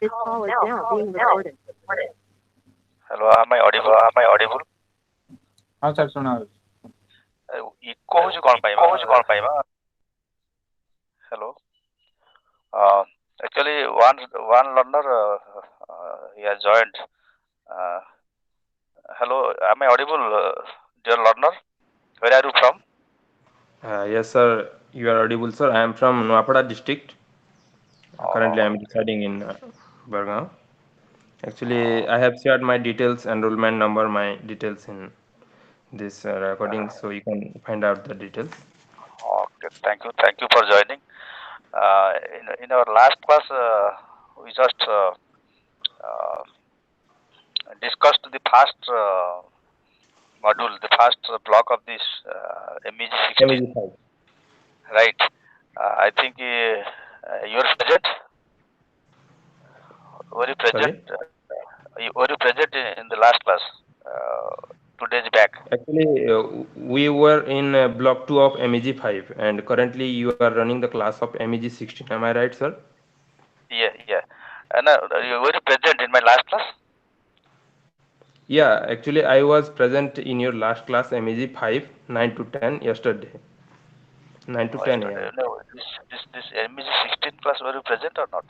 Hello, am I audible? हाँ sir सुना। Echo होची कौन पाइबा? Hello. Uh, Actually, one learner he has joined. Uh, Hello, am I audible, dear learner? Where are you from? Yes, sir. You are audible, sir. I am from Nuapada district. Currently, I Uh, am residing in Bargaon. uh, Actually, I have shared my details, enrollment number, my details in this recording, so you can find out the details. okay, thank you for joining. In our last class, we just uh, discussed the first module, the first block of this MEG-16, MEG5. right? I think you are present. Were you present? Sorry. Were you present in the last class? 2 days back. Actually, we were in block 2 of MEG5, and currently you are running the class of MEG16. Am I right, sir? Yeah, yeah. And you were you present in my last class? Yeah, actually, I was present in your last class, MEG5, 9 to 10 yesterday, 9 to 10 Yesterday. a.m. No, this MEG-16 class. Were you present or not?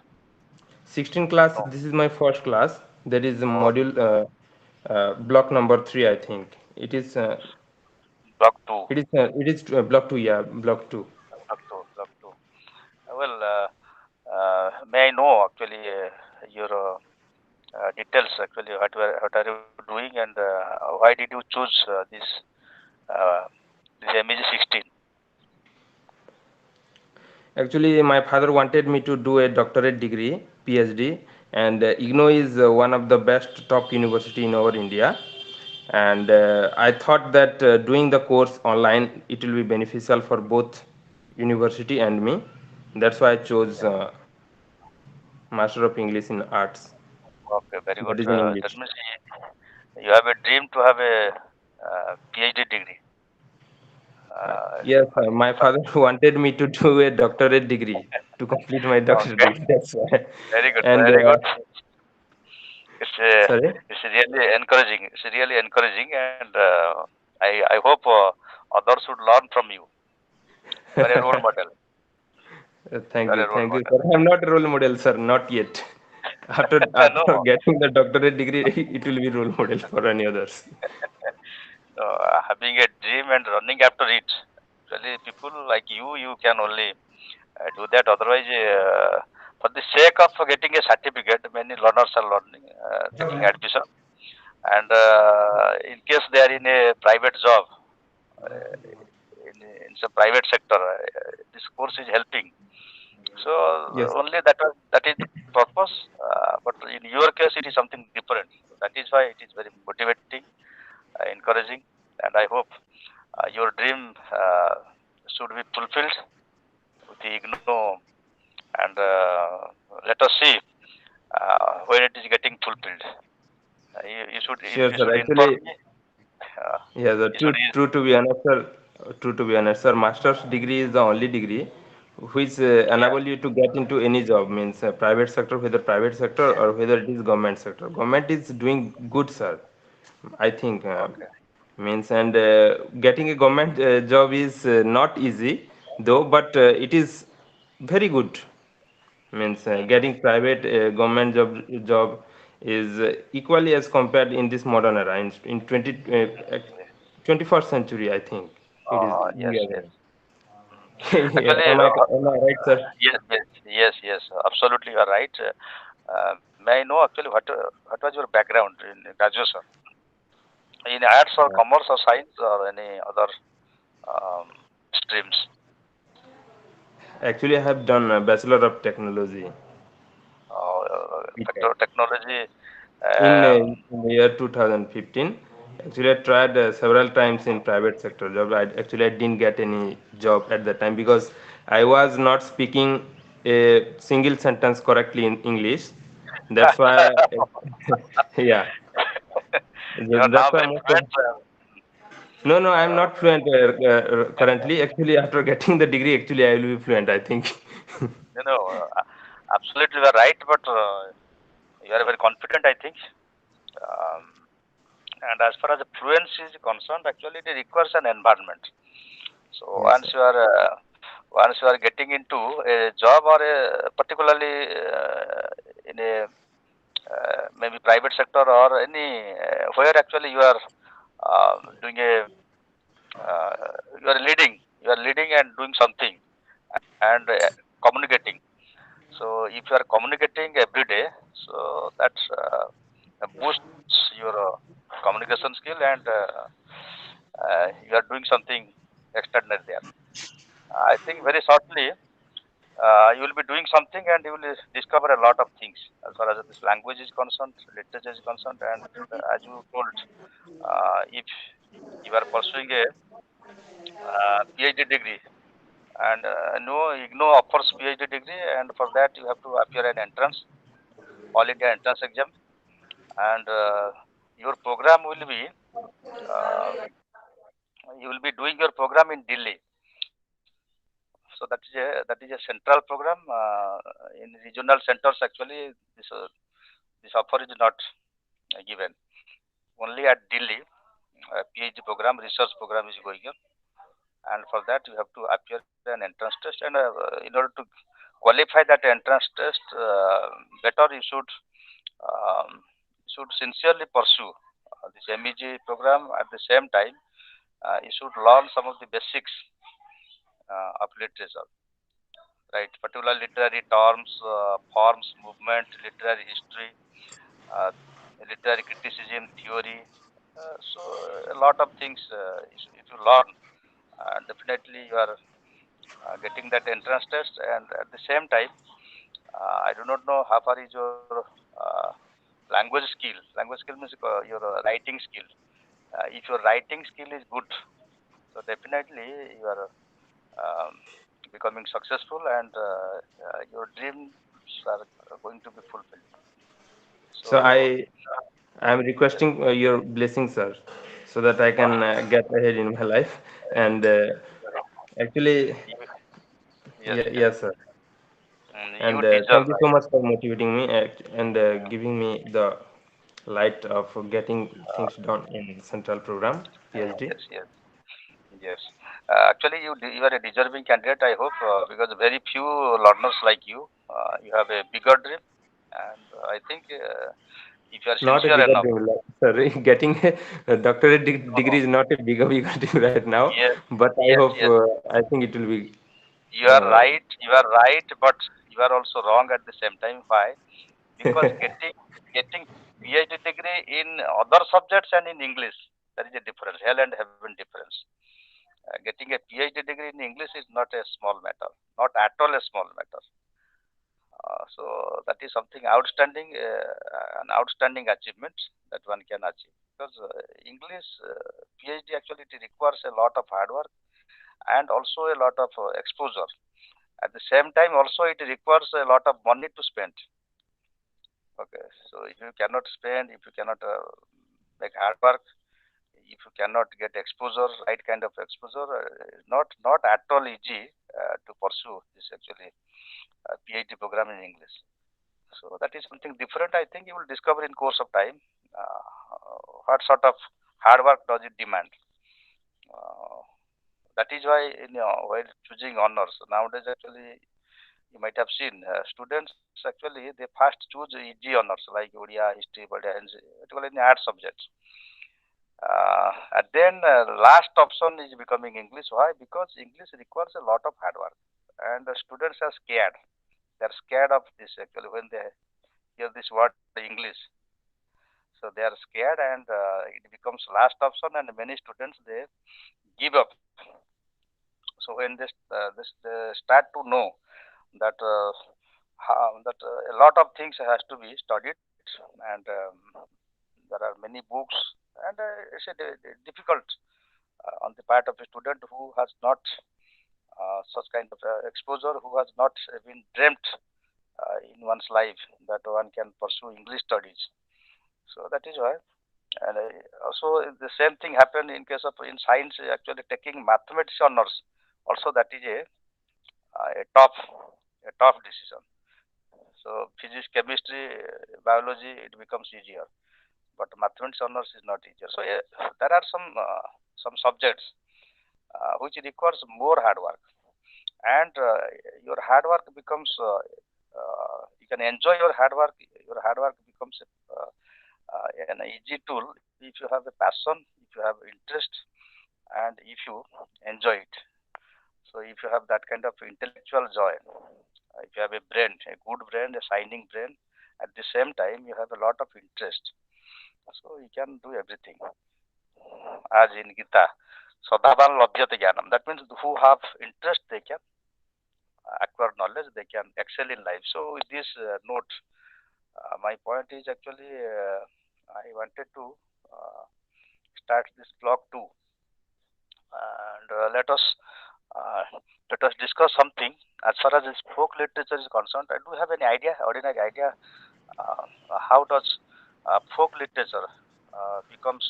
16 class, No. this is my first class. That is the Oh, module block number 3, I think. block two. It is block 2, yeah, block 2. Block two. Well, may I know actually your details actually what are you doing and why did you choose uh, this MEG-16? Actually, my father wanted me to do a doctorate degree, PhD, and IGNO is one of the best top university in our India. And I thought that doing the course online, it will be beneficial for both university and me. That's why I chose Master of English in Arts. Okay, very good. That is in That English. means you have a dream to have a PhD degree. Yes, my If I, father wanted me to do a doctorate degree to complete my doctorate okay, degree. That's why. very good, And very good. It's sorry. it's really encouraging. It's really encouraging, and I hope others should learn from you. You are a role model. You are a role Thank you, model. sir. I'm not a role model, sir, not yet. After No, getting the doctorate degree, it will be role model for any others. having a dream and running after it. Actually, people like you can only do that. Otherwise, for the sake of getting a certificate, many learners are learning, taking admission. And in case they are in a private job, in some private sector, this course is helping. So Yes, only that is the purpose. But in your case, it is something different. That is why it is very motivating, encouraging, and I hope your dream should be fulfilled with the IGNO, and let us see when it is getting fulfilled. sure, You sir. should inform Actually, me. Uh, yeah, you should. true to be honest, sir. True to be honest, sir. Master's degree is the only degree which Yeah. enable you to get into any job. Means private sector, whether private sector or whether it is government sector. Government is doing good, sir. I think Okay. means and getting a government job is not easy though, but it is very good. Means Hmm. getting private government job is equally as compared in this modern era in Actually, 21st century, I think it is yes, we are yes. in. Actually, Am I right, sir? yes. Absolutely, you are right. May I know actually what was your background in graduation? In arts or commerce or science or any other um, streams? Actually, I have done a bachelor of technology BTech. Technology. In the year 2015. Actually, I tried several times in private sector job. I didn't get any job at that time because I was not speaking a single sentence correctly in English. That's why, yeah, You are now that's why very most of, fluent. no, no, I'm not Okay. fluent currently. Actually, after getting the degree, actually, I will be fluent, I think. You know, absolutely you are right, but You are very confident, I think. Um, and as far as the fluency is concerned, actually it requires an environment. So Yes, sir. once you are getting into a job or particularly in a maybe private sector or any where actually doing a uh, you are leading and doing something and communicating. So if you are communicating every day, so that's boosts your communication skill, and you are doing something extraordinary there. I think very shortly you will be doing something and you will discover a lot of things as far as this language is concerned, literature is concerned, and as you told, if you are pursuing a PhD degree, and no IGNO offers PhD degree, and for that you have to appear an entrance, all India entrance exam, and your program will be uh, you will be doing your program in Delhi. So that is a central program. In regional centers, actually, this offer is not given. Only at Delhi, PhD program, research program is going on, and for that you have to appear an entrance test. And in order to qualify that entrance test, better you should sincerely pursue this MEG program. At the same time, you should learn some of the basics of literature, right? Particular literary terms, forms, movement, literary history, uh, literary criticism, theory. So a lot of things if you learn, definitely you are getting that entrance test. And at the same time, I do not know how far is your language skill. Language skill means your writing skill. If your writing skill is good, so definitely you are um, becoming successful, and your dreams are going to be fulfilled. So So I'm yes, requesting your blessing, sir, so that I can get ahead in my life. And actually, yes, yes. yes, sir. You And deserve, thank you so right? much for motivating me and giving me the light of getting things done in central program PhD. Yes, yes, yes. You are a deserving candidate, I hope, because very few learners like you. You have a bigger dream, and I think if you are Not a sincere bigger enough. dream, like, sorry, getting a doctorate No, no. degree is not a bigger dream right now, Yes, but I yes, hope yes. I think it will be. You are right. You are right, but you are also wrong at the same time. Why? Because getting PhD degree in other subjects and in English, there is a difference, hell and heaven difference. Getting a PhD degree in English is not a small matter, not at all a small matter. So that is something outstanding, an outstanding achievement that one can achieve. Because English PhD actually it requires a lot of hard work and also a lot of exposure. At the same time, also it requires a lot of money to spend. Okay, so if you cannot spend, if you cannot make hard work, if you cannot get exposure, right kind of exposure, not at all easy to pursue this actually PhD program in English. So that is something different. I think you will discover in course of time what sort of hard work does it demand. Uh, that is why while choosing honors nowadays, actually you might have seen students actually they first choose easy honors like Odia, history, India, particularly in art subjects. And then last option is becoming English. Why? Because English requires a lot of hard work, and the students are scared. They are scared of this actually when they hear this word English. So they are scared, and it becomes last option, and many students they give up. So when they start to know that a lot of things has to be studied, and there are many books, and it's difficult on the part of a student who has not such kind of exposure, who has not been dreamt in one's life that one can pursue English studies. So that is why. And also the same thing happened in case of in science. Actually, taking mathematics honors also that is a tough decision. So physics, chemistry, biology, it becomes easier. But mathematics honors is not easier. So there are some subjects which requires more hard work, and your hard work becomes you can enjoy your hard work. Your hard work becomes an easy tool if you have a passion, if you have interest, and if you enjoy it. So if you have that kind of intellectual joy, if you have a brain, a good brain, a shining brain, at the same time you have a lot of interest, so you can do everything. As in Gita, Sadhavan Labhyate Jnanam. That means who have interest, they can acquire knowledge, they can excel in life. So with this note, my point is actually I wanted to uh, start this vlog too, and uh, let us discuss something. As far as this folk literature is concerned, I do have any idea, ordinary idea, uh, how does folk literature becomes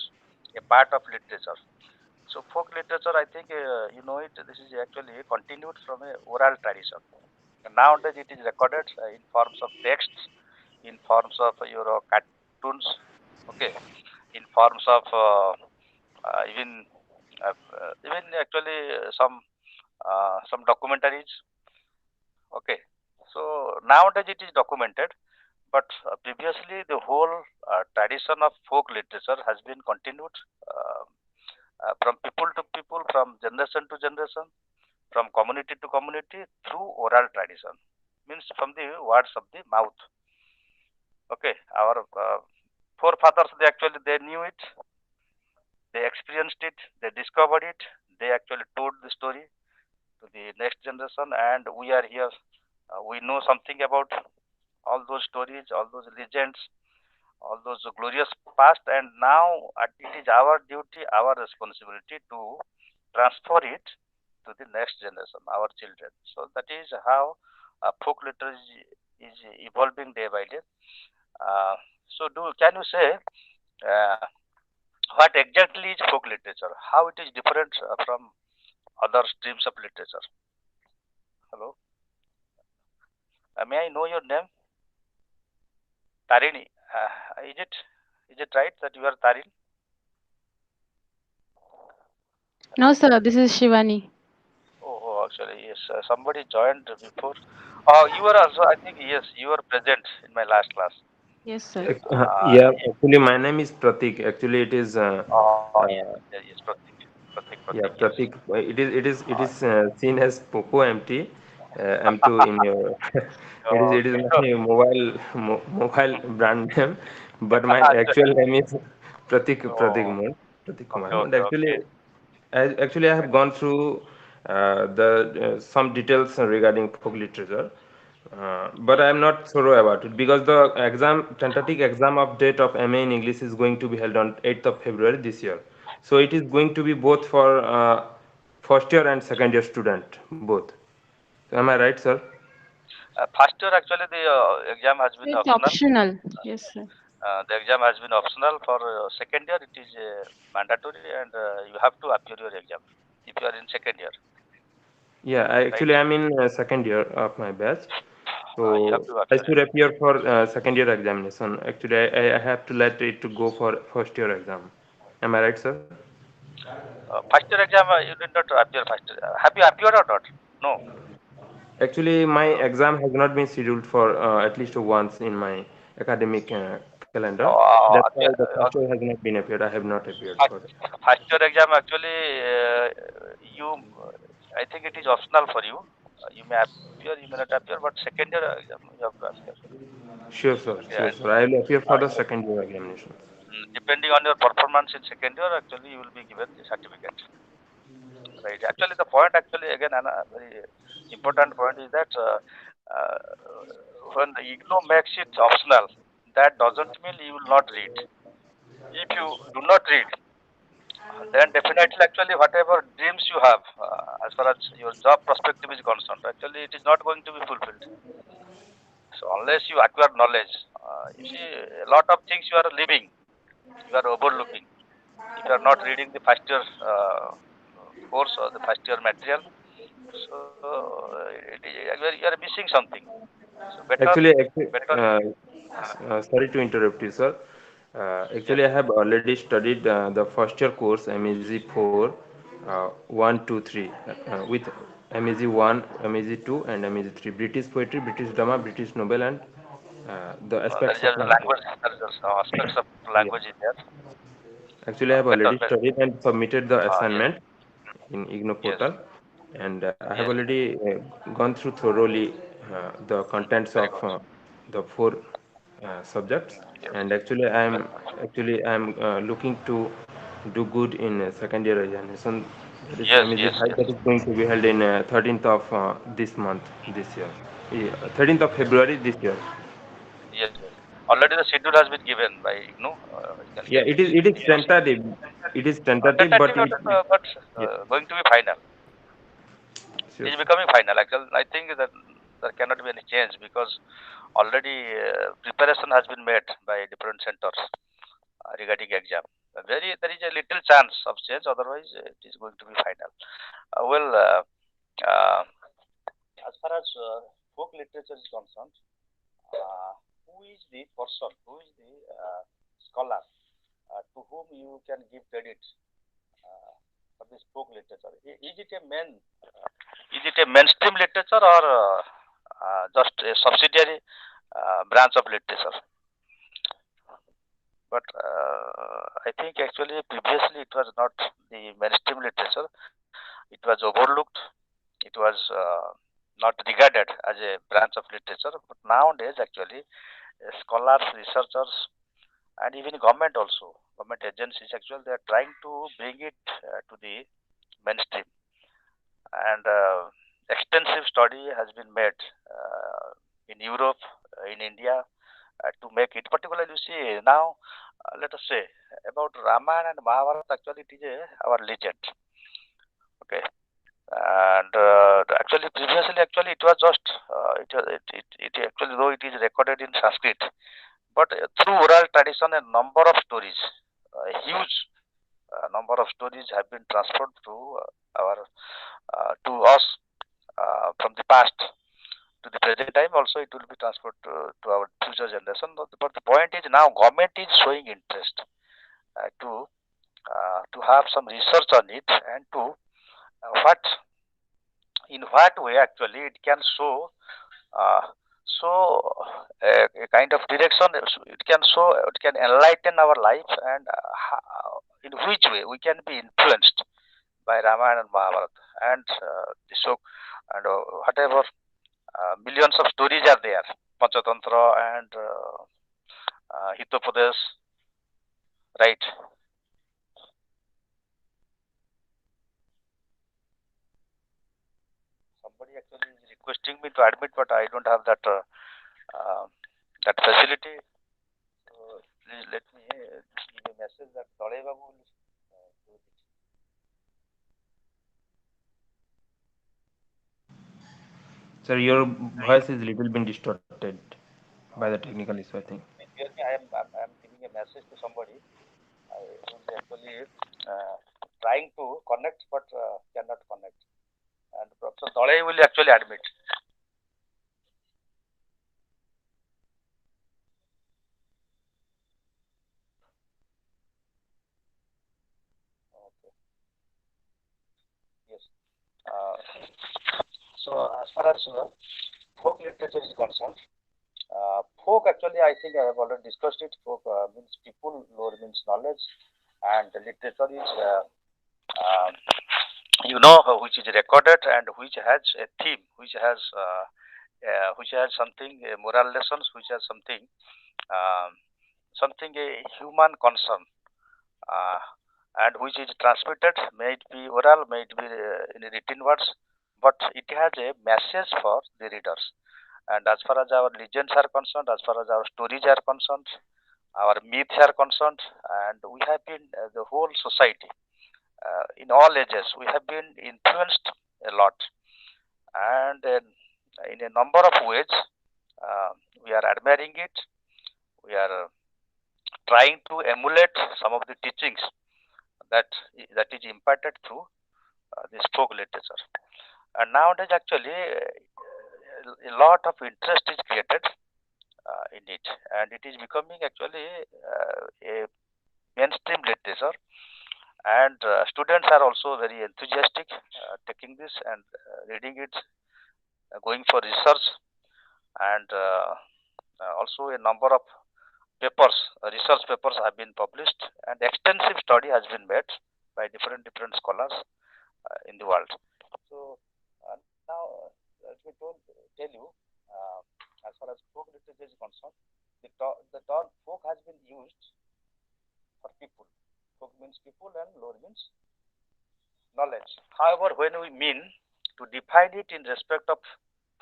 a part of literature. So folk literature, I think you know it. This is actually continued from a oral tradition. Nowadays, it is recorded in forms of texts, in forms of your cartoons, okay, in forms of even actually some documentaries, okay. So nowadays it is documented, but previously the whole tradition of folk literature has been continued uh, from people to people, from generation to generation, from community to community through oral tradition. Means from the words of the mouth. Okay, our forefathers they knew it, they experienced it, they discovered it, they actually told the story to the next generation, and we are here. We know something about all those stories, all those legends, all those glorious past, and now it is our duty, our responsibility to transfer it to the next generation, our children. So that is how folk literature is evolving day by day. Uh, so, can you say uh, what exactly is folk literature? How it is different from other streams of literature? Hello, may I know your name? Tarini. Is it right that you are Tarini? No, Hello. sir, this is Shivani. Actually, yes. Somebody joined before. Oh, you were also. I think yes, you were present in my last class. Yes, sir. Yeah, actually, my name is Pratik. Actually, it is Yes, uh, yes, Pratik, Pratik, yeah, yes. Pratik. It Uh, is seen as Poco MT, M2 in your. It is okay, my mobile brand name, but my actual name is Pratik oh, Kumar. Pratik Kumar. okay, But okay, okay. actually, I have gone through the some details regarding folk literature. But I am not thorough about it because the tentative exam of date of MA in English is going to be held on 8th of February this year. So it is going to be both for first year and second year student, both. Am I right, sir? First year actually the exam has been It's optional. optional. Yes, sir. The exam has been optional for second year. It is mandatory, and you have to appear your exam if you are in second year, Yeah, I right? actually am in second year of my batch. You have So to I appear. should appear for second year examination. Actually, I have to let it to go for first year exam. Am I right, sir? First year exam you did not appear first year. Have you appeared or not? No. Actually, my Hello. exam has not been scheduled for at least once in my academic calendar. That's why the first year has not been appeared. I have not appeared for it. First year exam actually you I think it is optional for you. You may appear, you may not appear, but second year exam you have to appear. Okay, Sure, and sir. I will appear for the uh, second year examinations. depending on your performance in second year, actually you will be given the certificate. Right. Actually, the point actually again, a very important point is that uh, when the IGNO makes it optional, that doesn't mean you will not read. If you do not read, then definitely actually whatever dreams you have as far as your job perspective is concerned, actually it is not going to be fulfilled. So unless you acquire knowledge, you see a lot of things you are leaving, you are overlooking. If you are not reading the first year course or the first year material, so you are missing something. So better, Actually, better. sorry to interrupt you, sir. Yes, Actually, I have already studied the first year course MEG 4, 1, 2, 3, with MEG 1, MEG 2, and MEG 3. British poetry, British drama, British novel, and the there aspects is of a language. language. There is some aspects of Yeah. language in there. Actually, I have Better, already better. studied and submitted the Yes, assignment in IGNO yes, portal, and I have yes. already gone through thoroughly the contents Very of good. the four subjects, Yes, and actually I'm looking to do good in second year examination. That is yes, MEG yes, high yes, that is going to be held in 13th of this month this year, 13th of yes, February this year. yes, yes. Already the schedule has been given by IGNO. You can Yeah, get it is the tentative. It is tentative, but tentative, but yeah, going to be final. sure, It is sir. becoming final. Actually, I think that there cannot be any change because already preparation has been made by different centers regarding exam. There is a little chance of change. Otherwise, it is going to be final. Well, uh, as far as folk literature is concerned, who is the person, who is the scholar to whom you can give credit for this folk literature? Is it a is it a mainstream literature or just a subsidiary branch of literature? But I think actually previously it was not the mainstream literature. It was overlooked. It was not regarded as a branch of literature. But nowadays, actually, scholars, researchers, and even government also, government agencies, actually, they are trying to bring it to the mainstream. And extensive study has been made in Europe, in India, to make it. Particularly, you see now, let us say about Ramayana and Mahabharata. Actually, it is our legend. Okay, and actually previously, actually it was just it actually though it is recorded in Sanskrit, but through oral tradition, a number of stories, a huge number of stories have been transferred to our to us from the past to the present time. Also, it will be transferred to our future generation. But the point is now government is showing interest to have some research on it and to what in what way actually it can uh, show a kind of direction. It can show, it can enlighten our life, and in which way we can be influenced by Ramayana and Mahabharata and the show and whatever millions of stories are there, Panchatantra and Hitopadesh, right? Somebody actually is requesting me to admit, but I don't have uh, that facility. So please let me give a message that Dalai Babu will do it. Sir, your voice is little bit distorted by the technical issue, I think. Please hear me. I am giving a message to somebody who is actually trying to connect but cannot connect. And Professor Dalai will actually admit. Okay. Yes. Uh, so as far as folk literature is concerned, folk actually I think I have already discussed it. Folk means people, lore means knowledge, and the literature is which is recorded and which has a theme, which has something moral lessons, which has something um, something a human concern, uh, and which is transmitted, may it be oral, may it be in written words, but it has a message for the readers. And as far as our legends are concerned, as far as our stories are concerned, our myths are concerned, and we have been the whole society in all ages, we have been influenced a lot, and in a number of ways, uh, we are admiring it. We are trying to emulate some of the teachings that that is imparted through this folk literature. And nowadays, actually, a lot of interest is created in it, and it is becoming actually a mainstream literature, and students are also very enthusiastic taking this and reading it, going for research, and also a number of papers, research papers have been published, and extensive study has been made by different scholars in the world. So now let me tell you, uh, as far as folk literature is concerned, the term folk has been used for people. Folk means people and lore means knowledge. However, when we mean to define it in respect of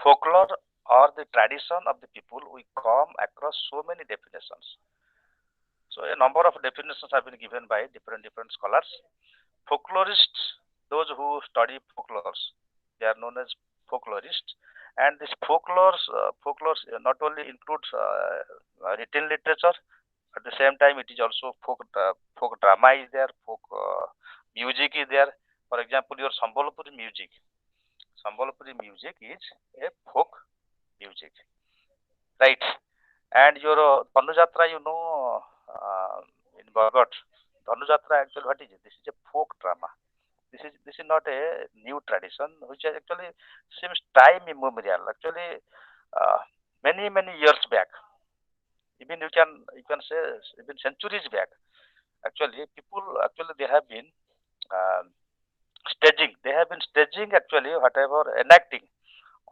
folklore or the tradition of the people, we come across so many definitions. So a number of definitions have been given by different scholars. Folklorists, those who study folklores, they are known as folklorists. And this folklores not only includes written literature, at the same time it is also folk drama is there, folk music is there. For example, your Sambalpuri music. Sambalpuri music is a folk music, right? And your Dhanujatra, in Bhagat, Dhanujatra actually what is it? This is a folk drama. This is not a new tradition, which actually seems time immemorial. Actually, many years back, even you can say even centuries back. Actually, people actually they have been um, staging. They have been staging actually whatever enacting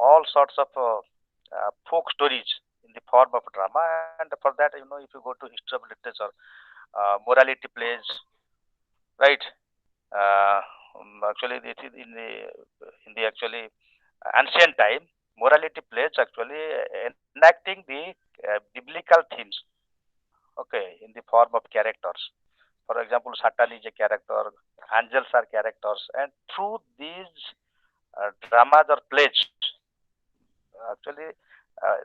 all sorts of folk stories in the form of drama. And for that, if you go to history of literature, morality plays, right? Actually, this is in the actually ancient time, morality plays actually enacting the biblical themes. Okay, in the form of characters. For example, Satan is a character, angels are characters, and through these dramas or plays, actually,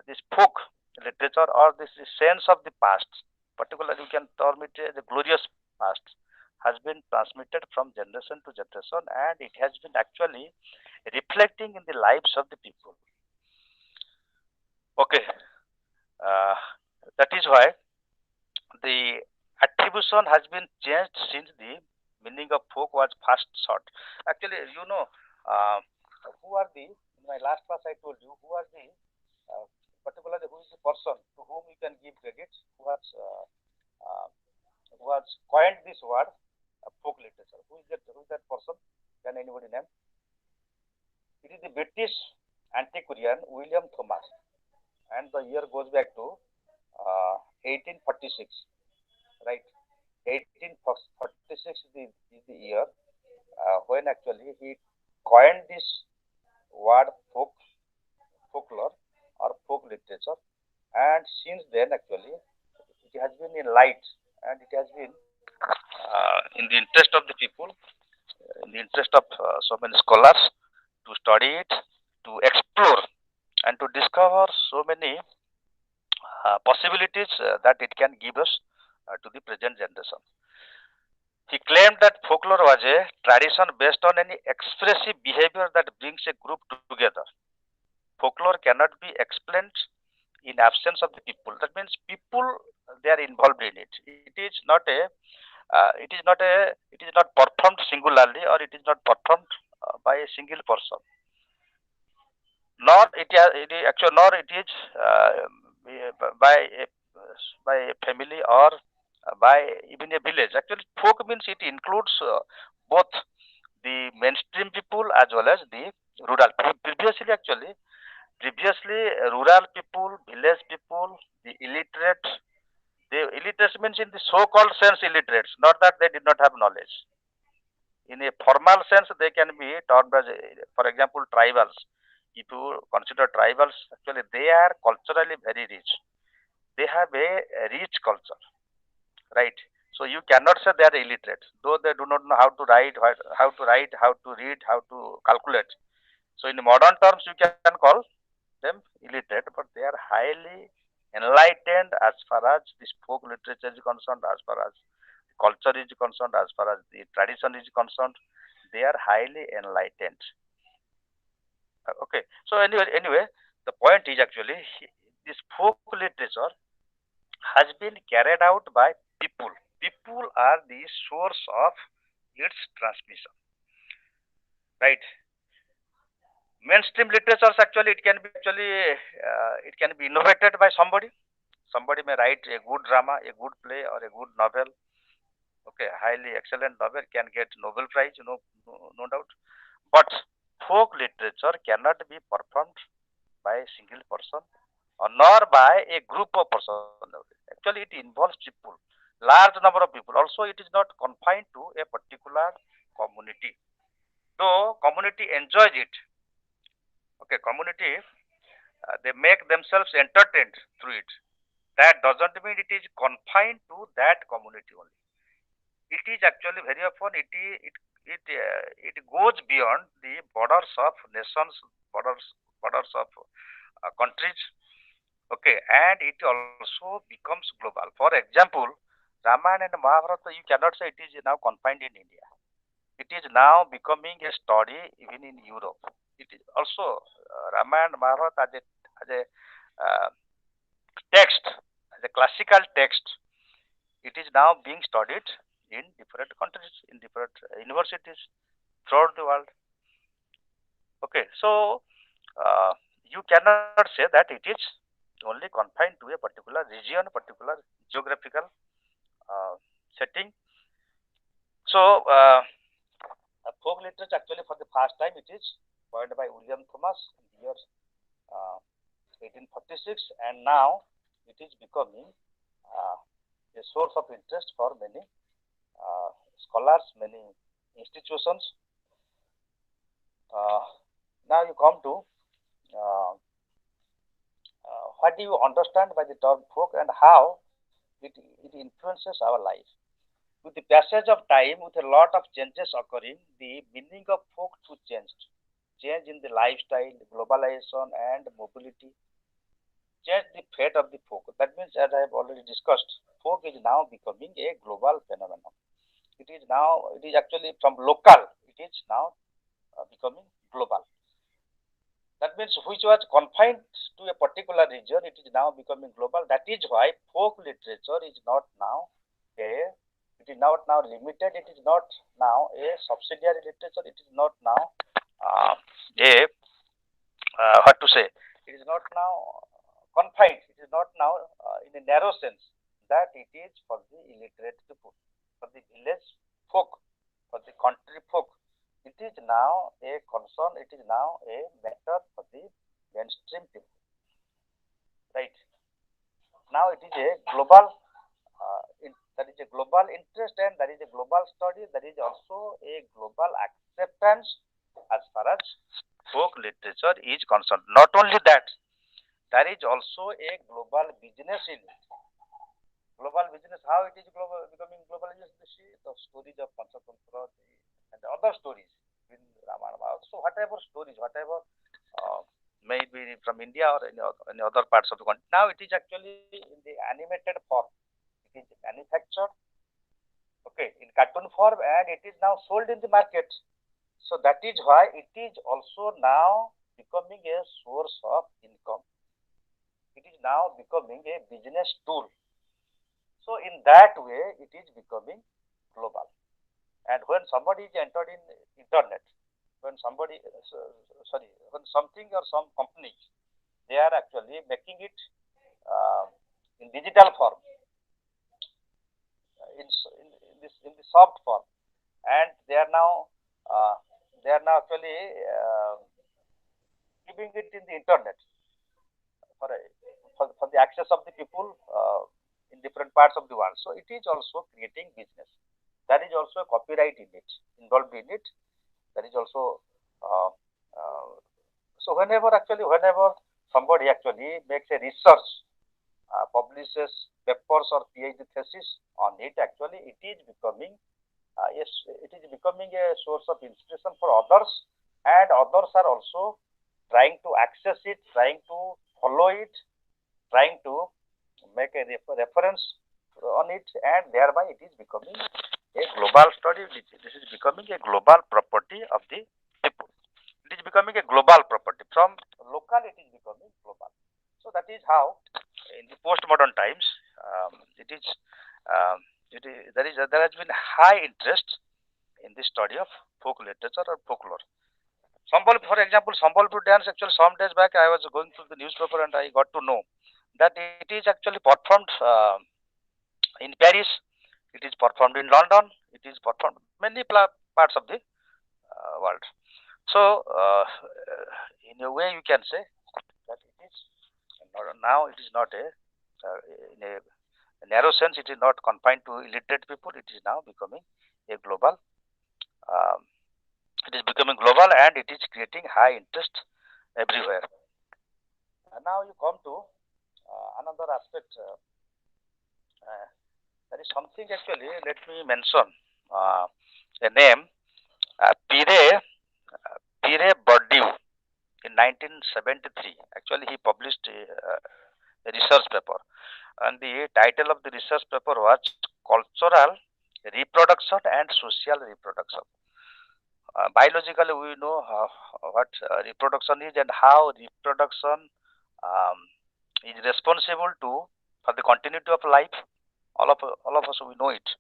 this folk literature or this sense of the past, particularly you can term it as a glorious past, has been transmitted from generation to generation, and it has been actually reflecting in the lives of the people. Okay, uh, that is why the attribution has been changed since the meaning of folk was first sought. Actually, uh, who are the, in my last class I told you, who are the, uh, particularly who is the person to whom you can give credit, uh, who has coined this word, folk literature. Who is that person? Can anybody name? It is the British antiquarian William Thomas, and the year goes back to 1846, right? 1846 is the year when actually he coined this word folklore or folk literature, and since then actually it has been in light, and it has been in the interest of the people, in the interest of so many scholars to study it, to explore, and to discover so many possibilities that it can give us to the present generation. He claimed that folklore was a tradition based on any expressive behavior that brings a group together. Folklore cannot be explained in absence of the people. That means people, they are involved in it. It is not performed singularly, or it is not performed by a single person, nor it is by a by a family, or by even a village. Actually, folk means it includes both the mainstream people as well as the rural. Previously, rural people, village people, the illiterate. The illiterates means in the so-called sense illiterates, not that they did not have knowledge. In a formal sense, they can be termed as, for example, tribals. If you consider tribals, actually they are culturally very rich. They have a rich culture, right? So you cannot say they are illiterate, though they do not know how to write, how to read, how to calculate. So in modern terms, you can call them illiterate, but they are highly enlightened as far as this folk literature is concerned, as far as culture is concerned, as far as the tradition is concerned. They are highly enlightened. Okay. So anyway, The point is actually this folk literature has been carried out by people. People are the source of its transmission, right? Mainstream literatures actually it can be innovated by somebody. Somebody may write a good drama, a good play, or a good novel. Okay, highly excellent novel can get Nobel Prize, no doubt. But folk literature cannot be performed by a single person or nor by a group of persons. Actually, it involves people, large number of people. Also, it is not confined to a particular community. Though community enjoys it, okay, community they make themselves entertained through it. That doesn't mean it is confined to that community only. It is actually very often it goes beyond the borders of nations, borders of countries. Okay, and it also becomes global. For example, Ramayana and Mahabharata, you cannot say it is now confined in India. It is now becoming a story even in Europe. It is also Ramayana and Mahabharata as a uh, text, as a classical text. It is now being studied in different countries, in different universities throughout the world. Okay, so you cannot say that it is only confined to a particular region, particular geographical setting. So, folk literature actually for the first time it is coined by William Thomas in the year uh, 1846, and now it is becoming uh, a source of interest for many scholars, many institutions. Uh, Now you come to uh, what do you understand by the term folk and how it influences our life. With the passage of time, with a lot of changes occurring, the meaning of folk too changed. Change in the lifestyle, globalization, and mobility changed the fate of the folk. That means, as I have already discussed, folk is now becoming a global phenomenon. It is actually from local, it is now becoming global. That means which was confined to a particular region, it is now becoming global. That is why folk literature is not now a it is not now limited. It is not now a subsidiary literature. It is not now a what to say. It is not now confined. It is not now in a narrow sense that it is for the illiterate people, for the village folk, for the country folk. It is now a concern. It is now a matter for the mainstream people, right? Now it is a global that is a global interest and that is a global study. There is also a global acceptance as far as folk literature is concerned. Not only that, there is also a global business in it. Global business, how it is global, becoming global? You see the stories of Panchatantra and the other stories in Ramayana. So whatever stories, whatever uh, may be from India or any other parts of the country, now it is actually in the animated form. It is manufactured, okay, in cartoon form, and it is now sold in the market. So that is why it is also now becoming a source of income. It is now becoming a business tool. So in that way, it is becoming global. And when somebody is entered in internet, when somebody, sorry, when something or some companies, they are actually making it uh, in digital form, in the soft form, and uh, they are now actually giving it in the internet for, for the access of the people in different parts of the world. So it is also creating business. There is also a copyright in it, involved in it. There is also uh, uh, so whenever somebody actually makes a research, publishes papers or PhD thesis on it, actually it is becoming yes, it is becoming a source of inspiration for others, and others are also trying to access it, trying to follow it, trying to make a reference on it, and thereby it is becoming a global study. This is becoming a global property of the people. It is becoming a global property. From local, it is becoming global. So that is how, in the postmodern times, there has been high interest in the study of folk literature or folklore. For example, Sambalpur dance. Actually, some days back, I was going through the newspaper and I got to know that it is actually performed in Paris. It is performed in London. It is performed many parts of the world. So, in a way, you can say that it is now. It is not in a narrow sense. It is not confined to illiterate people. It is now becoming a global. Um, it is becoming global, and it is creating high interest everywhere. And now you come to another aspect. There is something actually. Let me mention a name. Pire Bourdieu in 1973. Actually, he published a research paper, and the title of the research paper was "Cultural Reproduction and Social Reproduction." Biologically, we know what reproduction is and how reproduction um, is responsible to for the continuity of life. All of us we know it,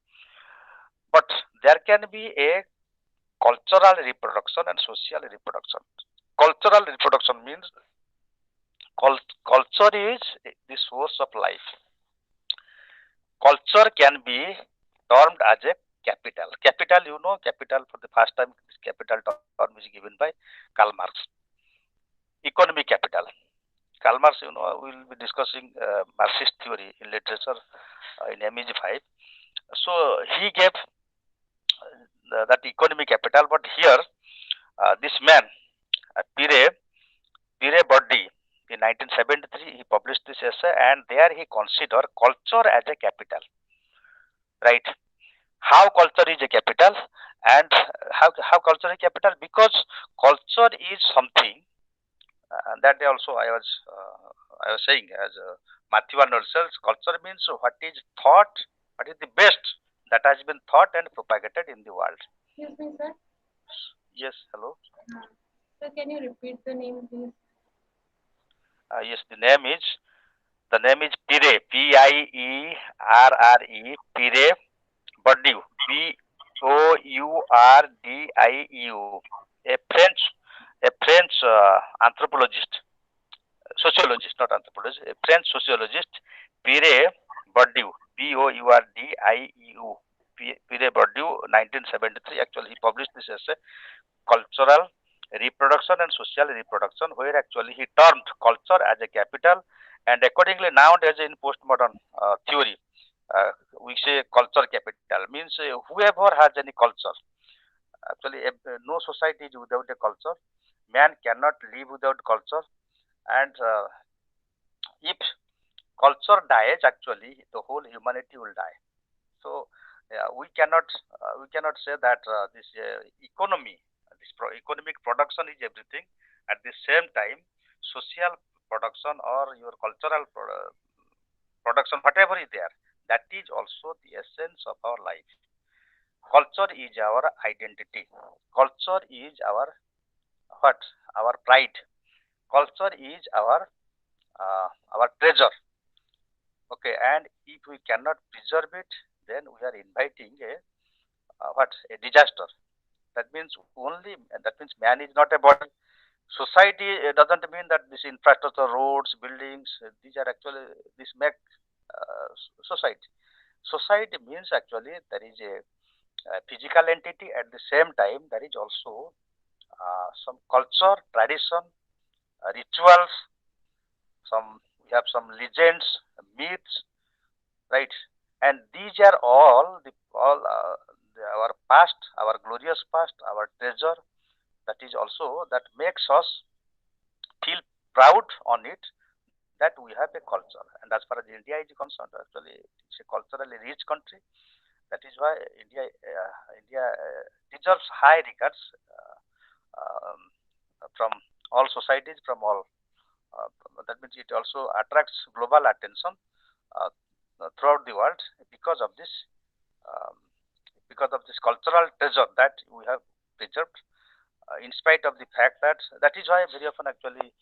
but there can be a cultural reproduction and social reproduction. Cultural reproduction means culture is the source of life. Culture can be termed as a capital. Capital, capital for the first time, this capital term is given by Karl Marx. Economic capital. Karl Marx, we'll be discussing Marxist theory in literature in MEG-5. So he gave that economic capital, but here this man, Pire Bourdieu, in 1973, he published this essay, and there he considered culture as a capital, right? How culture is a capital, and how culture is capital, because culture is something that day also I was saying as Matthew Arnold says, culture means what is thought, what is the best that has been thought and propagated in the world. Excuse me, sir. Yes, hello. Sir, can you repeat the name, please? Yes, the name is Pire, P-I-E-R-R-E, Pire Bourdieu, Bourdieu, a French anthropologist, sociologist, not anthropologist, a French sociologist, Pierre Bourdieu, Bourdieu, Pierre Bourdieu, 1973. Actually, he published this essay, Cultural Reproduction and Social Reproduction, where actually he termed culture as a capital, and accordingly nowadays in postmodern theory, we say culture capital means whoever has any culture. Actually, no society is without a culture. Man cannot live without culture, and if culture dies, actually the whole humanity will die. So we cannot say that this economy, economic production is everything. At the same time, social production or your cultural production, whatever is there, that is also the essence of our life. Culture is our identity. Culture is our what? Our pride. Culture is our treasure. Okay, and if we cannot preserve it, then we are inviting a disaster. That means man is not a body. Society doesn't mean that this infrastructure, roads, buildings, these are actually this make society. Society means actually there is a physical entity. At the same time, there is also some culture, tradition, rituals. We have some legends, myths, right? And these are our past, our glorious past, our treasure. That is also that makes us feel proud on it that we have a culture. And as far as India is concerned, actually, it's a culturally rich country. That is why India deserves high regards um, from all societies, from all. That means it also attracts global attention uh, throughout the world because of this um, cultural treasure that we have preserved, in spite of the fact that is why very often actually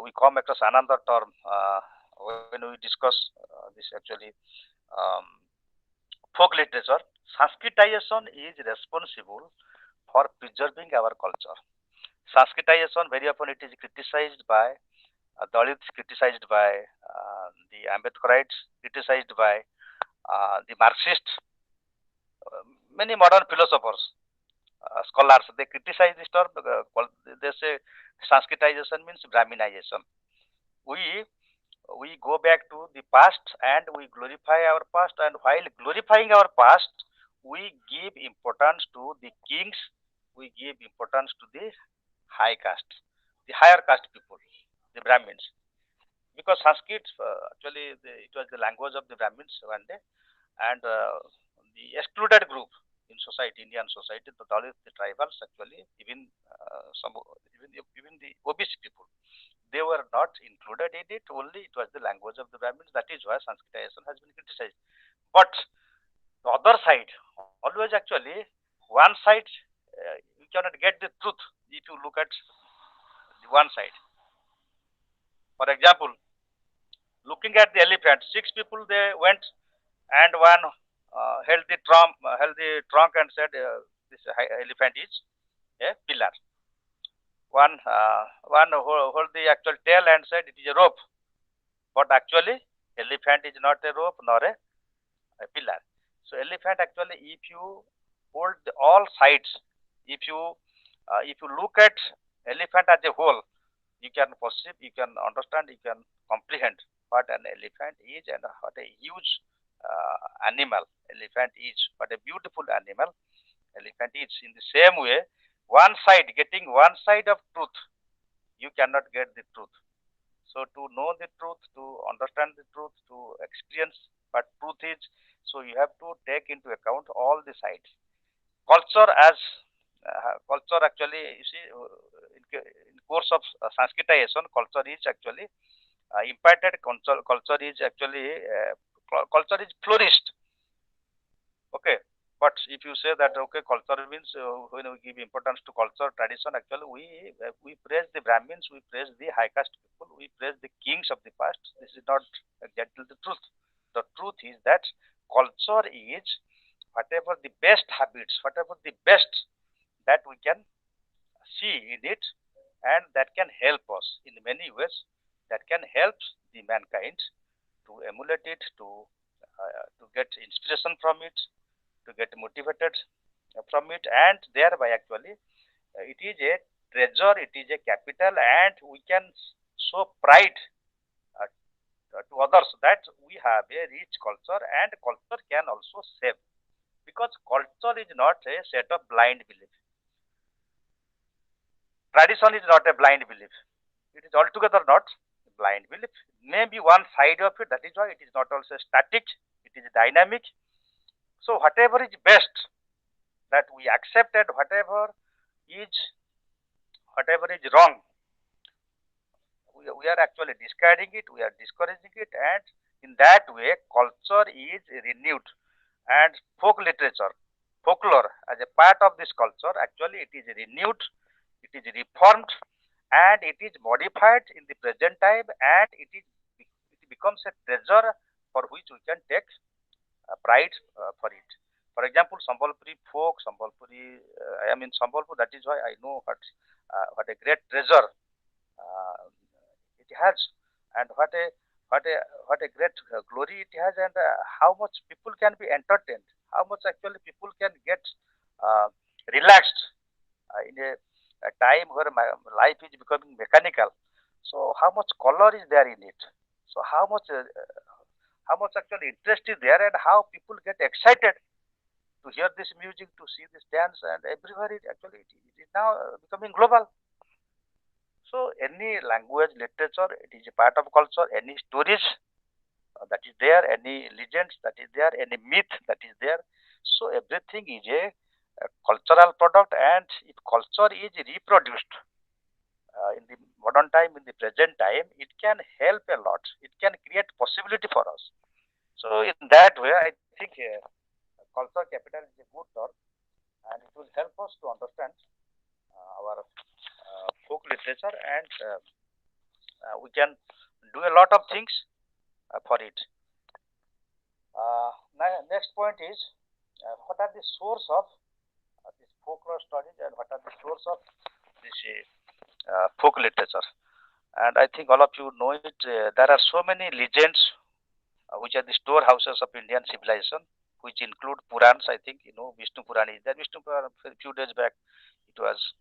we come across another term when we discuss this actually um, folk literature. Sanskritization is responsible for preserving our culture. Sanskritization, very often it is criticized by Dalits, criticized by the Ambedkarites, criticized by the Marxists, many modern philosophers, scholars. They criticize this term. They say Sanskritization means Brahminization. We go back to the past and we glorify our past, and while glorifying our past, we give importance to the kings, we give importance to the high caste, the higher caste people, the Brahmins, because Sanskrit actually it was the language of the Brahmins one day, and the excluded group in society, Indian society, the Dalits, the tribals, actually even some even the OBC people, they were not included in it. Only it was the language of the Brahmins. That is why Sanskritization has been criticized. But the other side, always actually, one side you cannot get the truth if you look at the one side. For example, looking at the elephant, six people they went, and one held the trunk and said, "This elephant is a pillar." One hold the actual tail and said it is a rope. But actually, elephant is not a rope nor a pillar. So elephant actually, if you hold all sides, if you look at elephant as a whole, you can perceive, you can understand, you can comprehend what an elephant is and what a huge animal elephant is, what a beautiful animal elephant is. In the same way, getting one side of truth, you cannot get the truth. So to know the truth, to understand the truth, to experience what truth is, so you have to take into account all the sides. Culture as culture actually, you see, in course of Sanskritization, culture is actually impacted. Culture is actually culture is flourished. Okay, but if you say that okay, culture means when we give importance to culture, tradition, actually we praise the Brahmins, we praise the high caste people, we praise the kings of the past. This is not exactly the truth. The truth is that culture is whatever the best habits, whatever the best that we can see in it, and that can help us in many ways, that can help the mankind to emulate it, to get inspiration from it, to get motivated from it, and thereby actually it is a treasure, it is a capital, and we can show pride uh, to others that we have a rich culture, and culture can also save, because culture is not a set of blind belief. Tradition is not a blind belief. It is altogether not blind belief. Maybe one side of it, that is why it is not also static, it is dynamic. So whatever is best, that we accept, and is whatever is wrong, we are actually discarding it, we are discouraging it, and in that way culture is renewed. And folk literature, folklore as a part of this culture, actually it is renewed, it is reformed, and it is modified in the present time, and it becomes a treasure for which we can take pride for it. For example, Sambalpuri folk, Sambalpuri, I am in Sambalpur, that is why I know what a great treasure it has, and what a great glory it has, and how much people can be entertained, how much actually people can get uh, relaxed in a time where my life is becoming mechanical. So how much color is there in it? So how much actually interest is there, and how people get excited to hear this music, to see this dance, and everywhere it is now becoming global. So any language, literature, it is a part of culture. Any stories that is there, any legends that is there, any myth that is there. So everything is a cultural product, and if culture is reproduced in the modern time, in the present time, it can help a lot. It can create possibility for us. So in that way, I think culture capital is a good term, and it will help us to understand our folk literature and we can do a lot of things for it. Next point is what are the source of this folklore studies and what are the source of this folk literature. And I think all of you know it. There are so many legends which are the storehouses of Indian civilization, which include Purans. I think you know Vishnu Puran is there. Vishnu Puran a few days back it was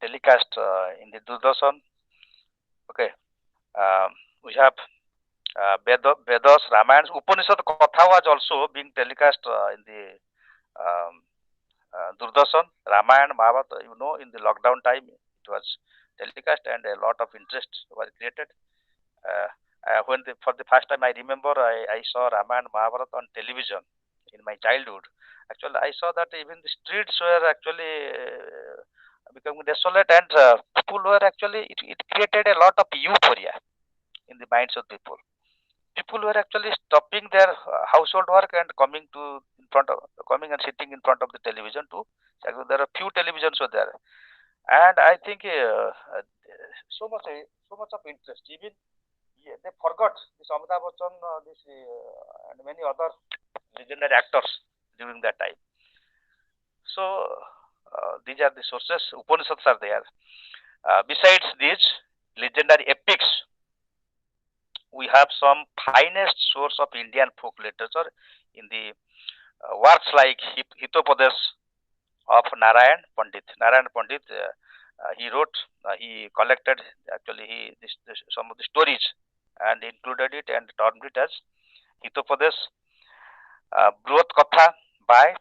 telecast in the Doordarshan. Okay, we have Vedas, Ramayana, Upanishad Katha was also being telecast in the um, Doordarshan, Ramayana, Mahabharata. You know, in the lockdown time it was telecast and a lot of interest was created. For the first time, I remember I saw Ramayana Mahabharata on television in my childhood. Actually, I saw that even the streets were actually becoming desolate, and people were actually it created a lot of euphoria in the minds of people. People were actually stopping their household work and coming and sitting in front of the television too. There are few televisions were there, and I think so much of interest. Even they forgot this Amitabh Bachchan, and many other legendary actors during that time. So these are the sources. Upanishads are there. Besides these legendary epics, we have some finest source of Indian folk literature in the works like Hitopadesh of Narayan Pandit. Narayan Pandit, he collected actually some of the stories and included it and termed it as Hitopadesh. Brot Katha by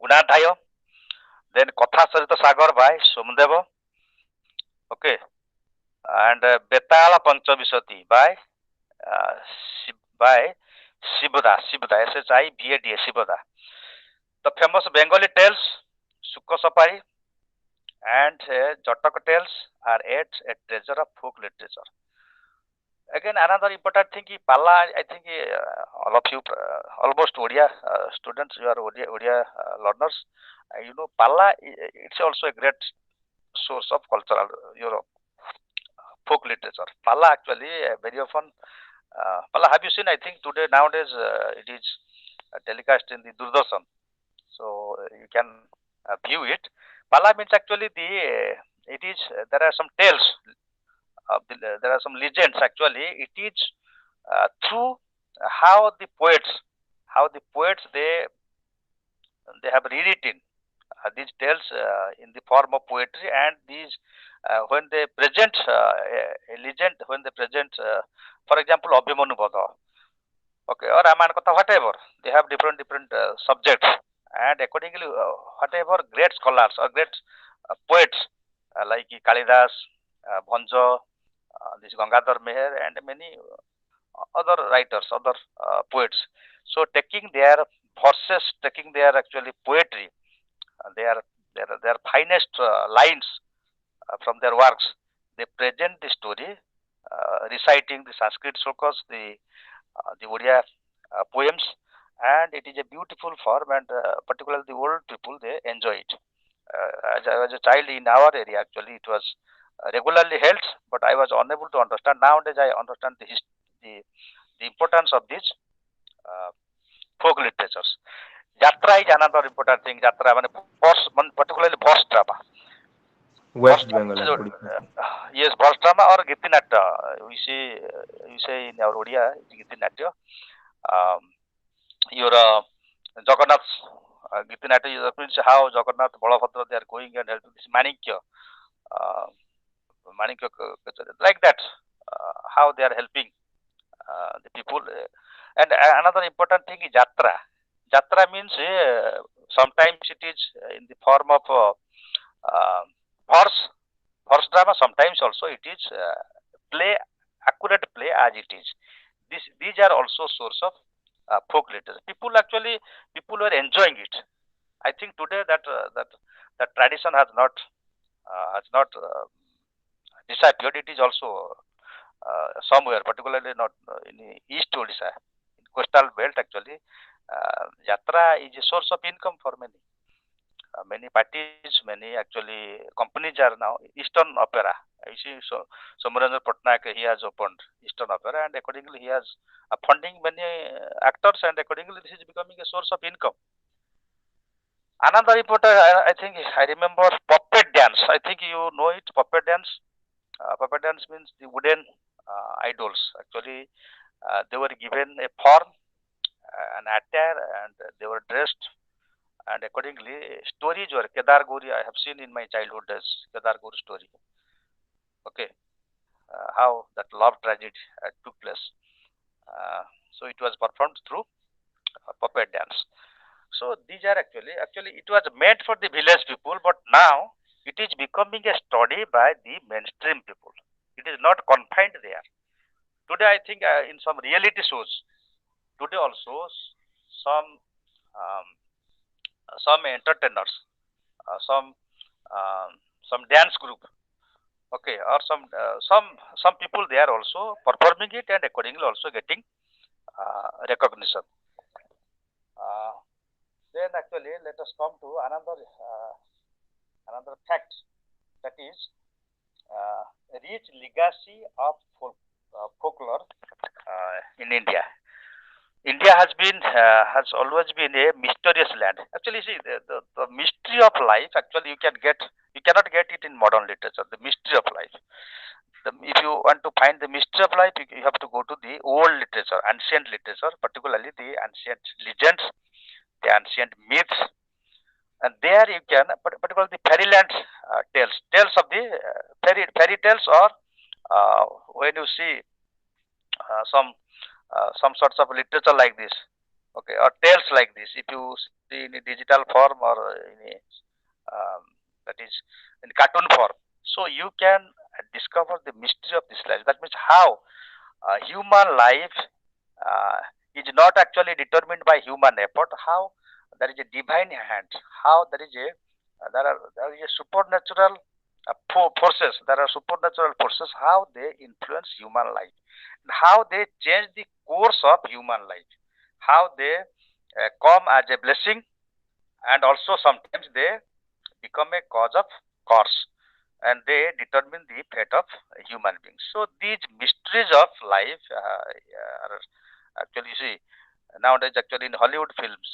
Gunadhaya, then Katha Sarita Sagar by Somdeva, okay, and Betala Panchabisati uh, by Shibada, Shibada, Shibada. The famous Bengali tales, Sukha Sapari and Jataka tales are yet a treasure of folk literature. Again, another important thing is Palla. I think all of you, almost Odia students, you are Odia learners. You know, Palla, it's also a great source of cultural, folk literature. Palla actually very often. Palla, have you seen? I think today nowadays it is telecast in the Doordarshan, so you can view it. Palla means actually it is there are some tales there are some legends actually. It is through how the poets they have rewritten these tales in the form of poetry, and these when they present a legend, when they present for example Abhimanyu Badha, okay, or Ramayana Katha, whatever, they have different subjects, and accordingly whatever great scholars or great poets like Kalidas, Bhanja, this Gangadhar Meher, and many other writers, other poets. So taking their verses, taking their actually poetry, their finest lines from their works, they present the story, reciting the Sanskrit slokas, the Odia poems, and it is a beautiful form, and particularly the old people they enjoy it. As I was a child in our area, actually, it was regularly held, but I was unable to understand. Nowadays, I understand the importance of these uh, folk literatures. Jatra is another important thing. Jatra, particularly Bhos drama. Bhos West drama Bengal, is, I'm pretty sure. yes, Bhos drama or Gitinatya. We say in our Odia, Gitinatya. Um, your Jagannath Gitinatya means how Jagannath, Balabhadra, they are going and helping this Manikya. Uh, Manikya, like that, how they are helping the people. And another important thing is Jatra. Jatra means sometimes it is in the form of uh, horse, horse drama. Sometimes also it is play, accurate play as it is. These are also source of folk literature. People were enjoying it. I think today that tradition has not disappeared. It is also somewhere, particularly not in the East Odisha, in coastal belt actually. Yatra is a source of income for many. many parties, many actually companies are now Eastern Opera. You see, so Somaranjan Patnaik, he has opened Eastern Opera, and accordingly he has funding many actors, and accordingly this is becoming a source of income. Another important, I think I remember puppet dance. I think you know it, puppet dance. Puppet dance means the wooden idols. Actually, they were given a form, an attire, and they were dressed. And accordingly, stories were Kedar Gauri. I have seen in my childhood as Kedar Gauri story. Okay, how that love tragedy took place. So it was performed through puppet dance. So these are actually it was meant for the village people, but now it is becoming a study by the mainstream people. It is not confined there. Today, I think in some reality shows, today also some um, some entertainers, some some dance group, okay, or some people they are also performing it and accordingly also getting recognition. Uh, then actually let us come to another fact, that is uh, rich legacy of folklore in India. India has always been a mysterious land. Actually, see the mystery of life. Actually, you cannot get it in modern literature. The mystery of life. If you want to find the mystery of life, you have to go to the old literature, ancient literature, particularly the ancient legends, the ancient myths, and there you can, particularly the fairyland tales of the fairy tales, or when you see some sorts of literature like this, okay, or tales like this, if you see in a digital form or in a that is in cartoon form, so you can discover the mystery of this life. That means how human life uh, is not actually determined by human effort, how there is a divine hand, how there is a supernatural forces, there are supernatural forces, how they influence human life, and how they change the course of human life, how they come as a blessing, and also sometimes they become a cause of curse, and they determine the fate of human beings. So these mysteries of life are actually, you see, nowadays actually in Hollywood films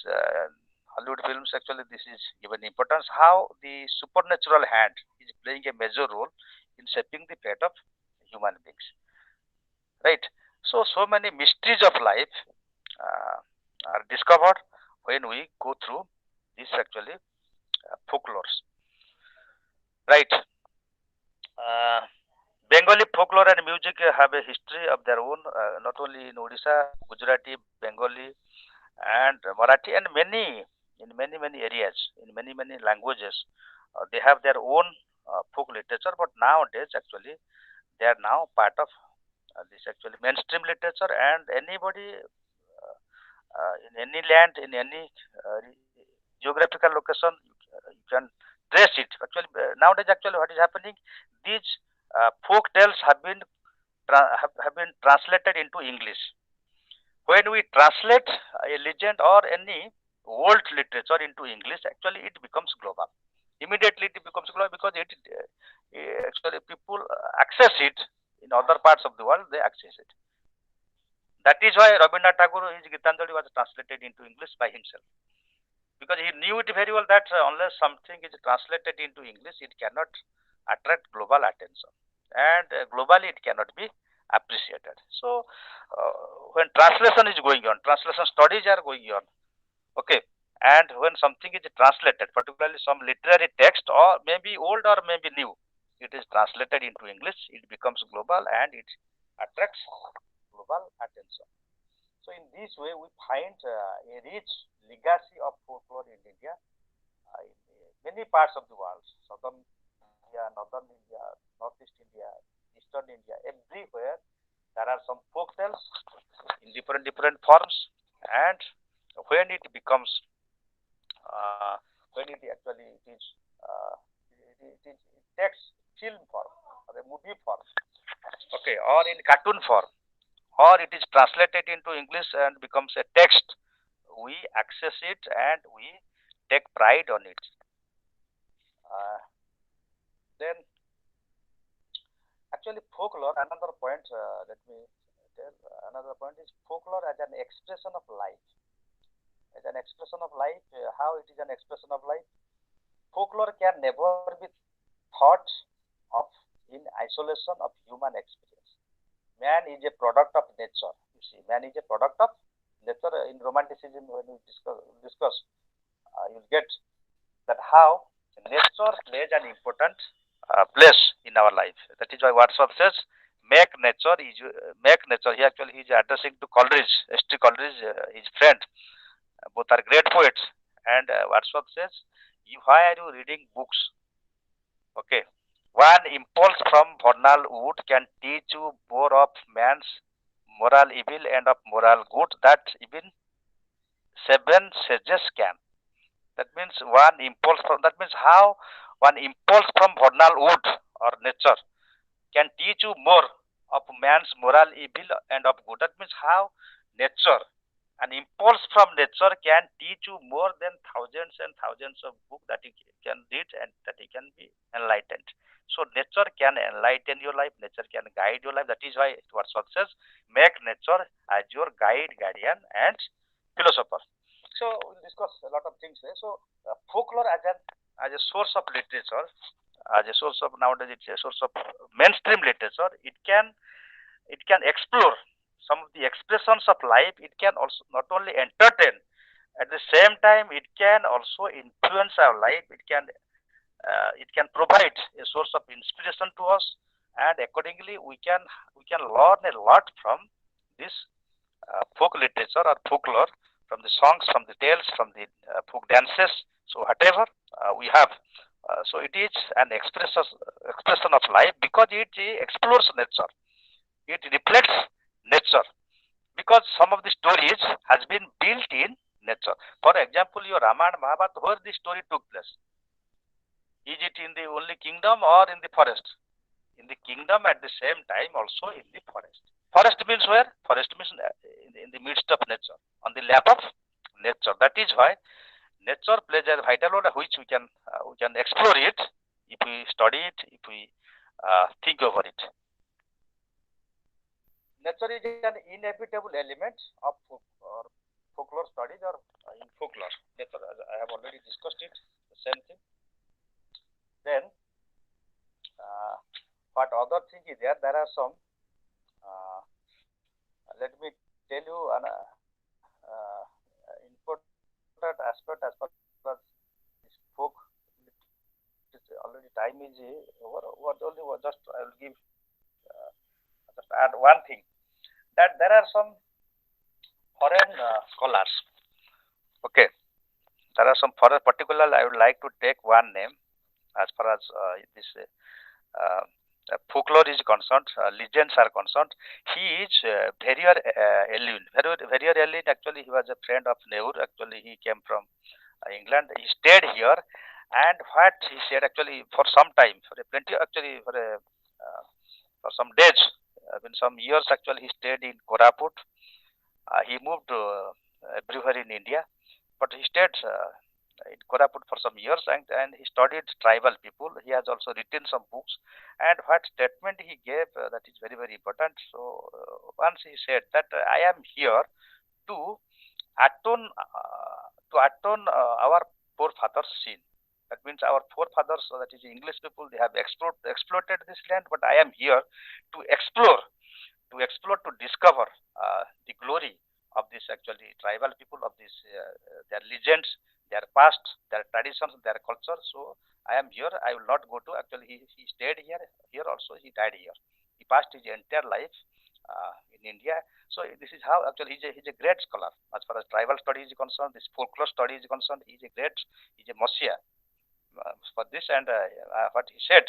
actually this is given importance, how the supernatural hand is playing a major role in shaping the fate of human beings, right? So many mysteries of life uh, are discovered when we go through this actually folklores, right? uh, Bengali folklore and music have a history of their own, not only in Odisha, Gujarati, Bengali, and Marathi, and many areas, in many languages. They have their own folk literature, but nowadays actually they are now part of this actually mainstream literature, and anybody in any land, in any geographical location, you can trace it. Actually, nowadays actually what is happening? These folk tales have been translated into English. When we translate a legend or any old literature into English, actually it becomes global. Immediately it becomes global because actually people access it in other parts of the world. They access it. That is why Rabindranath Tagore, his Gitanjali was translated into English by himself, because he knew it very well that unless something is translated into English, it cannot attract global attention, and globally it cannot be appreciated. So, when translation is going on, translation studies are going on, okay, and when something is translated, particularly some literary text, or maybe old or maybe new, it is translated into English, it becomes global and it attracts global attention. So in this way, we find a rich legacy of folklore in India, in many parts of the world, southern India, northern India, northeast India, eastern India, everywhere there are some folk tales in different forms, and when it becomes when it actually uh, it takes film form or a movie form, okay, or in cartoon form, or it is translated into English and becomes a text, we access it and we take pride on it. Then actually folklore, another point, let me tell, another point is folklore as an expression of life. As an expression of life, how it is an expression of life? Folklore can never be thought of in isolation of human experience. Man is a product of nature. You see, man is a product of nature. In romanticism, when we discuss you'll get that how nature plays an important place in our life. That is why Wordsworth says, "Make nature is make nature." He actually is addressing to Coleridge, S.T. Coleridge, his friend. Both are great poets, and Wordsworth says, "Why are you reading books? Okay, one impulse from vernal wood can teach you more of man's moral evil and of moral good that even seven sages can." That means one impulse from, that means how one impulse from vernal wood or nature can teach you more of man's moral evil and of good. That means how nature, an impulse from nature can teach you more than thousands and thousands of books that you can read and that you can be enlightened. So nature can enlighten your life, nature can guide your life. That is why Wordsworth says, "Make nature as your guide, guardian, and philosopher." So we'll discuss a lot of things there. So folklore as a source of literature, as a source of, nowadays it's a source of mainstream literature. It can explore some of the expressions of life. It can also not only entertain, at the same time it can also influence our life. It can provide a source of inspiration to us, and accordingly we can learn a lot from this folk literature or folklore, from the songs, from the tales, from the folk dances. So whatever we have, so it is an expression of life because it explores nature. It reflects nature because some of the stories has been built in nature. For example, your Ramayana Mahabharata, where the story took place? Is it in the only kingdom or in the forest? In the kingdom, at the same time also in the forest. Forest means where? Forest means in the midst of nature, on the lap of nature. That is why nature plays a vital role, which we can explore it if we study it, if we think over it. Nature is an inevitable element of folklore studies or in folklore. Nature, I have already discussed it, the same thing. Then, what other thing is there? There are some. Let me tell you an important aspect as far as this folk. Already time is over. Just I will give just add one thing, that there are some foreign scholars. Okay, there are some foreign. Particularly, I would like to take one name as far as this folklore is concerned, legends are concerned. He is Verrier Elwin. Verrier Elwin, actually, he was a friend of Nehru. Actually, he came from England. He stayed here, and what he said, actually, for some time, for some days, in some years, actually, he stayed in Koraput. He moved everywhere in India, but he stayed in Koraput for some years, and he studied tribal people. He has also written some books, and what statement he gave, that is very, very important. So once he said that I am here to atone our forefathers' sin. That means our forefathers, that is English people, they have exploited this land, but I am here to explore, to discover the glory of this actually tribal people, of this their legends, their past, their traditions, their culture. So I am here. I will not go to. Actually, he stayed here. Here also, he died here. He passed his entire life in India. So this is how actually he's a great scholar as far as tribal studies is concerned. This folklore study is concerned. He's a messiah for this. And what he said,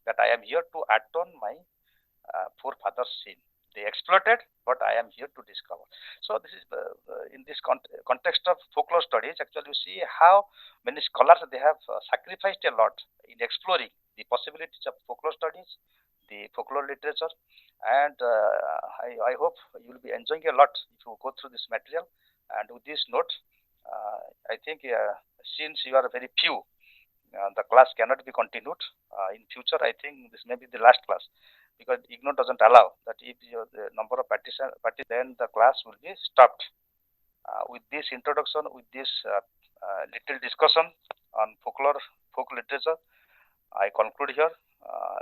that I am here to atone my forefathers' sin. They exploited, but I am here to discover. So this is in this context of folklore studies. Actually, you see how many scholars, they have sacrificed a lot in exploring the possibilities of folklore studies, the folklore literature, and I hope you will be enjoying a lot if you go through this material. And with this note, I think since you are very few, the class cannot be continued in future. I think this may be the last class because IGNOR doesn't allow that if the number of participants, then the class will be stopped. With this introduction, with this little discussion on folklore, folk literature, I conclude here,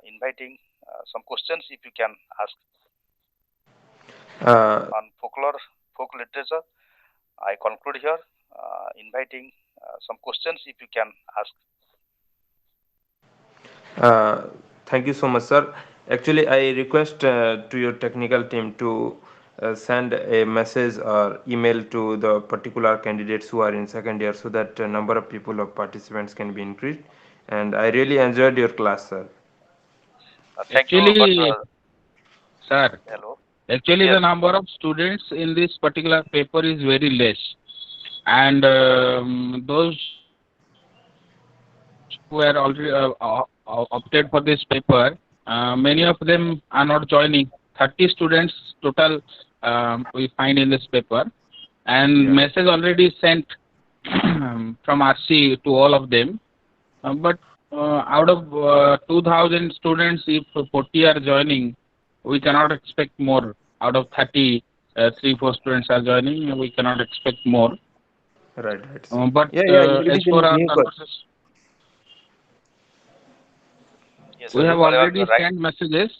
inviting some questions if you can ask. On folklore, folk literature, I conclude here, inviting some questions if you can ask. Thank you so much, sir. Actually, I request to your technical team to send a message or email to the particular candidates who are in second year so that number of people of participants can be increased. And I really enjoyed your class, sir. Thank you. But, sir, hello. actually Yes. the number of students in this particular paper is very less, and those who were already opted for this paper, many of them are not joining. 30 students total we find in this paper, and message already sent from RC to all of them. But out of 2,000 students, if 40 are joining, we cannot expect more. Out of 30, 3-4 students are joining, we cannot expect more. Right. But it as is for a our new course. conversation, Yes, we sir, have whatever already you write. sent messages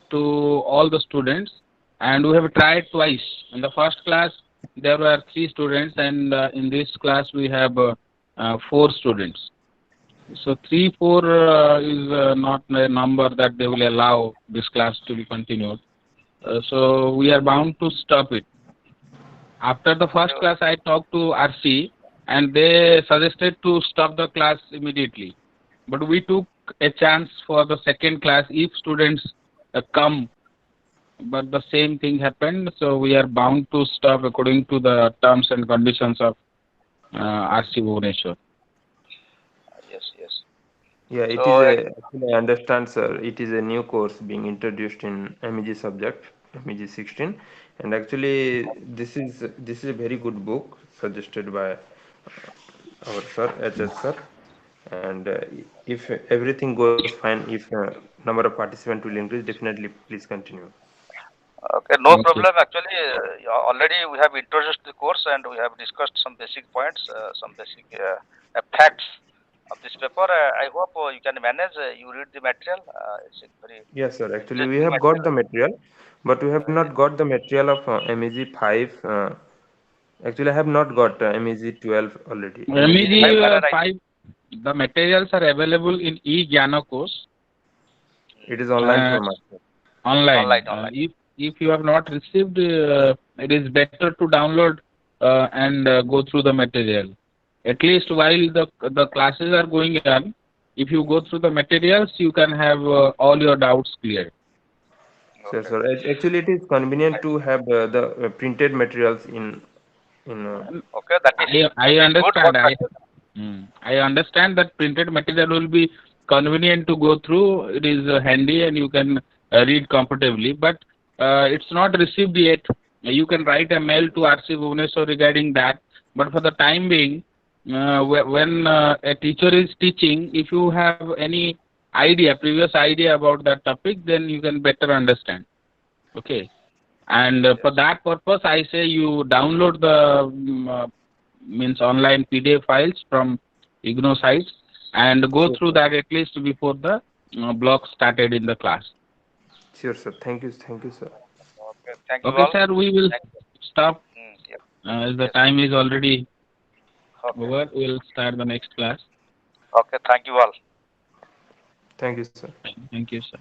to all the students, and we have tried twice. In the first class, there were 3 students, and in this class, we have 4 students. So 3-4 is not a number that they will allow this class to be continued. So we are bound to stop it. After the first class, I talked to RC, and they suggested to stop the class immediately. But we took a chance for the second class if students come. But the same thing happened, so we are bound to stop according to the terms and conditions of RC Bhubaneswar. Yes. Yeah, it So, is actually I understand, sir. It is a new course being introduced in MEG subject, MEG-16, and actually this is a very good book suggested by our sir, HS sir. And if everything goes fine, if number of participants will increase, definitely please continue. okay, no Okay. problem. Actually, already we have introduced the course and we have discussed some basic points, some basic facts of this paper. I hope you can manage. You read the material. It's a very Yes, sir. Actually, we interesting have got material. the material, but we have not got the material of MEG 5. Actually, I have not got MEG 12 already. MEG 12. MEG 5, the materials are available in e-Gyana course. It is online format. Online. Online. If you have not received, it is better to download and go through the material. At least while the classes are going on, if you go through the materials, you can have all your doubts cleared. Sure, sir. Actually, it is convenient to have the printed materials in. Okay, that is I good. understand. I understand that printed material will be convenient to go through. It is handy and you can read comfortably. But it's not received yet. You can write a mail to RC Bhubaneswar regarding that. But for the time being, when a teacher is teaching, if you have any previous idea about that topic, then you can better understand. Okay. And for that purpose, I say you download the means online PDF files from IGNO sites and go through that at least before the block started in the class. Sure, sir. Thank you, sir. Okay, thank you Okay, all. sir, we will stop as the time is already over. We will start the next class. Okay, thank you all. Thank you, sir. Thank you, sir.